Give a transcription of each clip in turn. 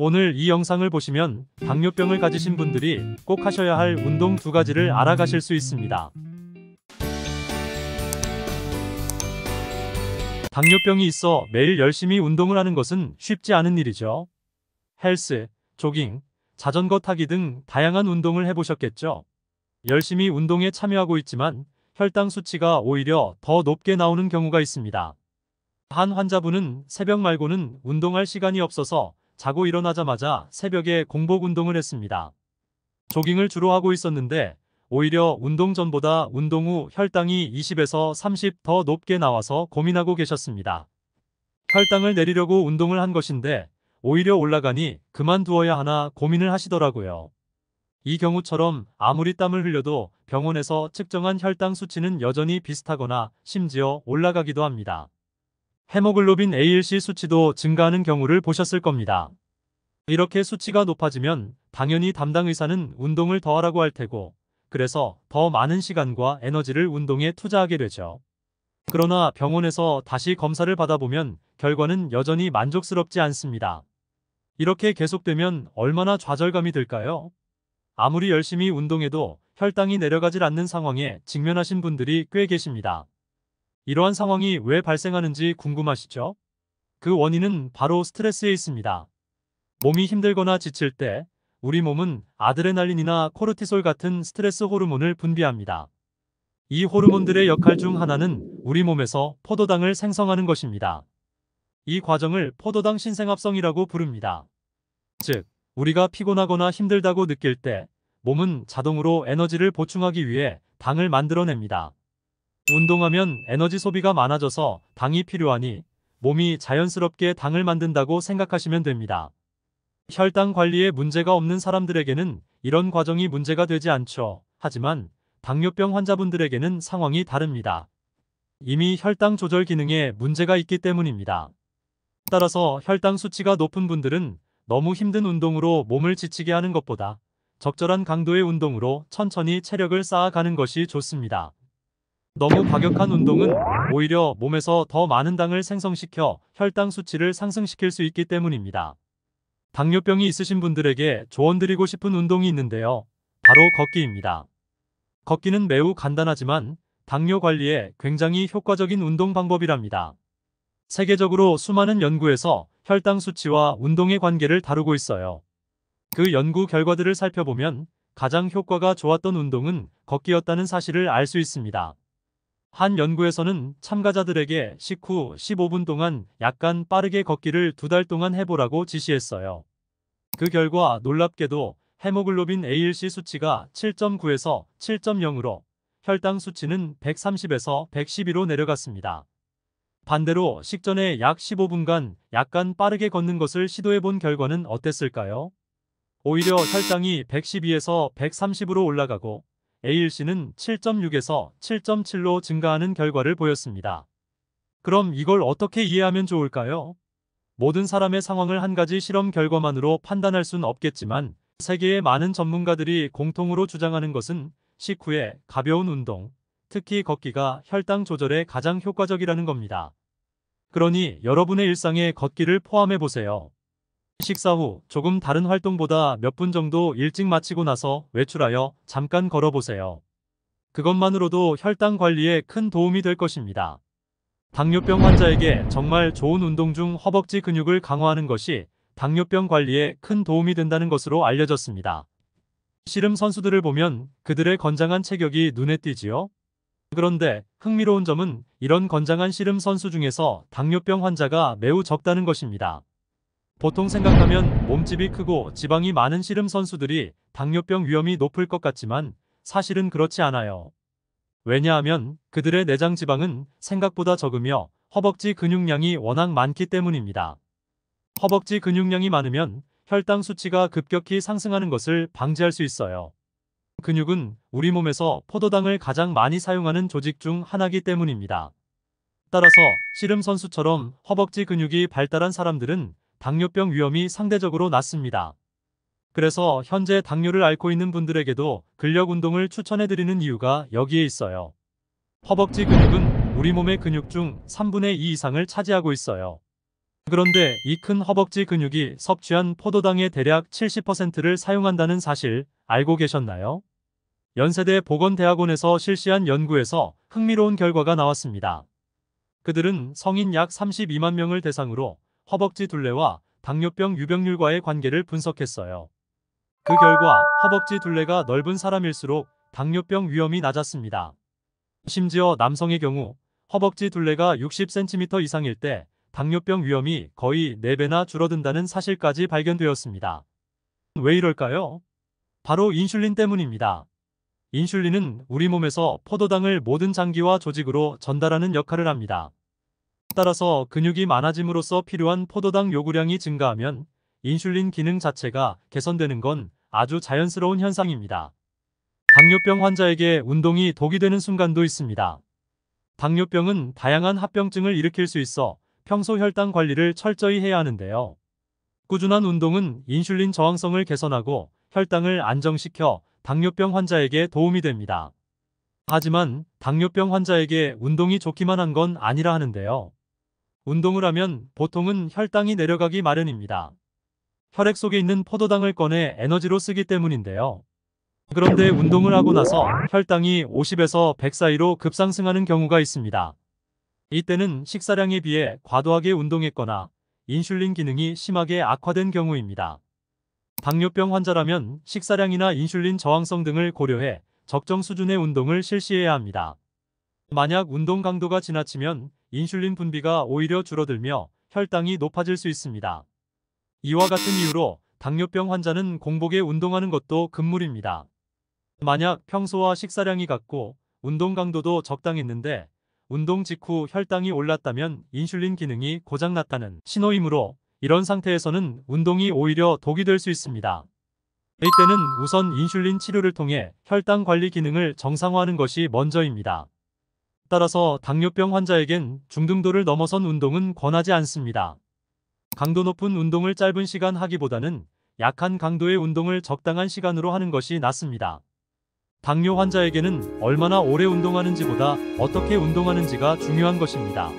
오늘 이 영상을 보시면 당뇨병을 가지신 분들이 꼭 하셔야 할 운동 두 가지를 알아가실 수 있습니다. 당뇨병이 있어 매일 열심히 운동을 하는 것은 쉽지 않은 일이죠. 헬스, 조깅, 자전거 타기 등 다양한 운동을 해보셨겠죠? 열심히 운동에 참여하고 있지만 혈당 수치가 오히려 더 높게 나오는 경우가 있습니다. 한 환자분은 새벽 말고는 운동할 시간이 없어서 자고 일어나자마자 새벽에 공복 운동을 했습니다. 조깅을 주로 하고 있었는데 오히려 운동 전보다 운동 후 혈당이 20에서 30 더 높게 나와서 고민하고 계셨습니다. 혈당을 내리려고 운동을 한 것인데 오히려 올라가니 그만두어야 하나 고민을 하시더라고요. 이 경우처럼 아무리 땀을 흘려도 병원에서 측정한 혈당 수치는 여전히 비슷하거나 심지어 올라가기도 합니다. 헤모글로빈 A1C 수치도 증가하는 경우를 보셨을 겁니다. 이렇게 수치가 높아지면 당연히 담당 의사는 운동을 더 하라고 할 테고, 그래서 더 많은 시간과 에너지를 운동에 투자하게 되죠. 그러나 병원에서 다시 검사를 받아보면 결과는 여전히 만족스럽지 않습니다. 이렇게 계속되면 얼마나 좌절감이 들까요? 아무리 열심히 운동해도 혈당이 내려가질 않는 상황에 직면하신 분들이 꽤 계십니다. 이러한 상황이 왜 발생하는지 궁금하시죠? 그 원인은 바로 스트레스에 있습니다. 몸이 힘들거나 지칠 때 우리 몸은 아드레날린이나 코르티솔 같은 스트레스 호르몬을 분비합니다. 이 호르몬들의 역할 중 하나는 우리 몸에서 포도당을 생성하는 것입니다. 이 과정을 포도당 신생합성이라고 부릅니다. 즉, 우리가 피곤하거나 힘들다고 느낄 때 몸은 자동으로 에너지를 보충하기 위해 당을 만들어냅니다. 운동하면 에너지 소비가 많아져서 당이 필요하니 몸이 자연스럽게 당을 만든다고 생각하시면 됩니다. 혈당 관리에 문제가 없는 사람들에게는 이런 과정이 문제가 되지 않죠. 하지만 당뇨병 환자분들에게는 상황이 다릅니다. 이미 혈당 조절 기능에 문제가 있기 때문입니다. 따라서 혈당 수치가 높은 분들은 너무 힘든 운동으로 몸을 지치게 하는 것보다 적절한 강도의 운동으로 천천히 체력을 쌓아가는 것이 좋습니다. 너무 과격한 운동은 오히려 몸에서 더 많은 당을 생성시켜 혈당 수치를 상승시킬 수 있기 때문입니다. 당뇨병이 있으신 분들에게 조언드리고 싶은 운동이 있는데요. 바로 걷기입니다. 걷기는 매우 간단하지만 당뇨 관리에 굉장히 효과적인 운동 방법이랍니다. 세계적으로 수많은 연구에서 혈당 수치와 운동의 관계를 다루고 있어요. 그 연구 결과들을 살펴보면 가장 효과가 좋았던 운동은 걷기였다는 사실을 알 수 있습니다. 한 연구에서는 참가자들에게 식후 15분 동안 약간 빠르게 걷기를 2달 동안 해보라고 지시했어요. 그 결과 놀랍게도 헤모글로빈 A1C 수치가 7.9에서 7.0으로 혈당 수치는 130에서 112로 내려갔습니다. 반대로 식전에 약 15분간 약간 빠르게 걷는 것을 시도해본 결과는 어땠을까요? 오히려 혈당이 112에서 130으로 올라가고 A1C는 7.6에서 7.7로 증가하는 결과를 보였습니다. 그럼 이걸 어떻게 이해하면 좋을까요? 모든 사람의 상황을 한 가지 실험 결과만으로 판단할 순 없겠지만 세계의 많은 전문가들이 공통으로 주장하는 것은 식후에 가벼운 운동, 특히 걷기가 혈당 조절에 가장 효과적이라는 겁니다. 그러니 여러분의 일상에 걷기를 포함해 보세요. 식사 후 조금 다른 활동보다 몇 분 정도 일찍 마치고 나서 외출하여 잠깐 걸어보세요. 그것만으로도 혈당 관리에 큰 도움이 될 것입니다. 당뇨병 환자에게 정말 좋은 운동 중 허벅지 근육을 강화하는 것이 당뇨병 관리에 큰 도움이 된다는 것으로 알려졌습니다. 씨름 선수들을 보면 그들의 건장한 체격이 눈에 띄지요? 그런데 흥미로운 점은 이런 건장한 씨름 선수 중에서 당뇨병 환자가 매우 적다는 것입니다. 보통 생각하면 몸집이 크고 지방이 많은 씨름 선수들이 당뇨병 위험이 높을 것 같지만 사실은 그렇지 않아요. 왜냐하면 그들의 내장 지방은 생각보다 적으며 허벅지 근육량이 워낙 많기 때문입니다. 허벅지 근육량이 많으면 혈당 수치가 급격히 상승하는 것을 방지할 수 있어요. 근육은 우리 몸에서 포도당을 가장 많이 사용하는 조직 중 하나이기 때문입니다. 따라서 씨름 선수처럼 허벅지 근육이 발달한 사람들은 당뇨병 위험이 상대적으로 낮습니다. 그래서 현재 당뇨를 앓고 있는 분들에게도 근력 운동을 추천해드리는 이유가 여기에 있어요. 허벅지 근육은 우리 몸의 근육 중 3분의 2 이상을 차지하고 있어요. 그런데 이 큰 허벅지 근육이 섭취한 포도당의 대략 70%를 사용한다는 사실 알고 계셨나요? 연세대 보건대학원에서 실시한 연구에서 흥미로운 결과가 나왔습니다. 그들은 성인 약 32만 명을 대상으로 허벅지 둘레와 당뇨병 유병률과의 관계를 분석했어요. 그 결과 허벅지 둘레가 넓은 사람일수록 당뇨병 위험이 낮았습니다. 심지어 남성의 경우 허벅지 둘레가 60cm 이상일 때 당뇨병 위험이 거의 4배나 줄어든다는 사실까지 발견되었습니다. 왜 이럴까요? 바로 인슐린 때문입니다. 인슐린은 우리 몸에서 포도당을 모든 장기와 조직으로 전달하는 역할을 합니다. 따라서 근육이 많아짐으로써 필요한 포도당 요구량이 증가하면 인슐린 기능 자체가 개선되는 건 아주 자연스러운 현상입니다. 당뇨병 환자에게 운동이 독이 되는 순간도 있습니다. 당뇨병은 다양한 합병증을 일으킬 수 있어 평소 혈당 관리를 철저히 해야 하는데요. 꾸준한 운동은 인슐린 저항성을 개선하고 혈당을 안정시켜 당뇨병 환자에게 도움이 됩니다. 하지만 당뇨병 환자에게 운동이 좋기만 한 건 아니라 하는데요. 운동을 하면 보통은 혈당이 내려가기 마련입니다. 혈액 속에 있는 포도당을 꺼내 에너지로 쓰기 때문인데요. 그런데 운동을 하고 나서 혈당이 50에서 100 사이로 급상승하는 경우가 있습니다. 이때는 식사량에 비해 과도하게 운동했거나 인슐린 기능이 심하게 악화된 경우입니다. 당뇨병 환자라면 식사량이나 인슐린 저항성 등을 고려해 적정 수준의 운동을 실시해야 합니다. 만약 운동 강도가 지나치면 인슐린 분비가 오히려 줄어들며 혈당이 높아질 수 있습니다. 이와 같은 이유로 당뇨병 환자는 공복에 운동하는 것도 금물입니다. 만약 평소와 식사량이 같고 운동 강도도 적당했는데 운동 직후 혈당이 올랐다면 인슐린 기능이 고장났다는 신호이므로 이런 상태에서는 운동이 오히려 독이 될 수 있습니다. 이때는 우선 인슐린 치료를 통해 혈당 관리 기능을 정상화하는 것이 먼저입니다. 따라서 당뇨병 환자에겐 중등도를 넘어선 운동은 권하지 않습니다. 강도 높은 운동을 짧은 시간 하기보다는 약한 강도의 운동을 적당한 시간으로 하는 것이 낫습니다. 당뇨 환자에게는 얼마나 오래 운동하는지보다 어떻게 운동하는지가 중요한 것입니다.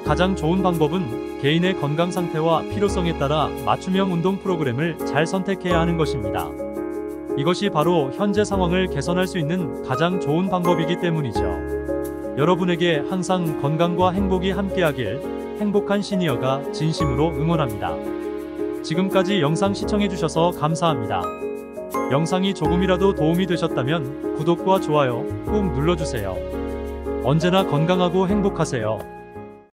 가장 좋은 방법은 개인의 건강 상태와 필요성에 따라 맞춤형 운동 프로그램을 잘 선택해야 하는 것입니다. 이것이 바로 현재 상황을 개선할 수 있는 가장 좋은 방법이기 때문이죠. 여러분에게 항상 건강과 행복이 함께하길 행복한 시니어가 진심으로 응원합니다. 지금까지 영상 시청해주셔서 감사합니다. 영상이 조금이라도 도움이 되셨다면 구독과 좋아요 꼭 눌러주세요. 언제나 건강하고 행복하세요.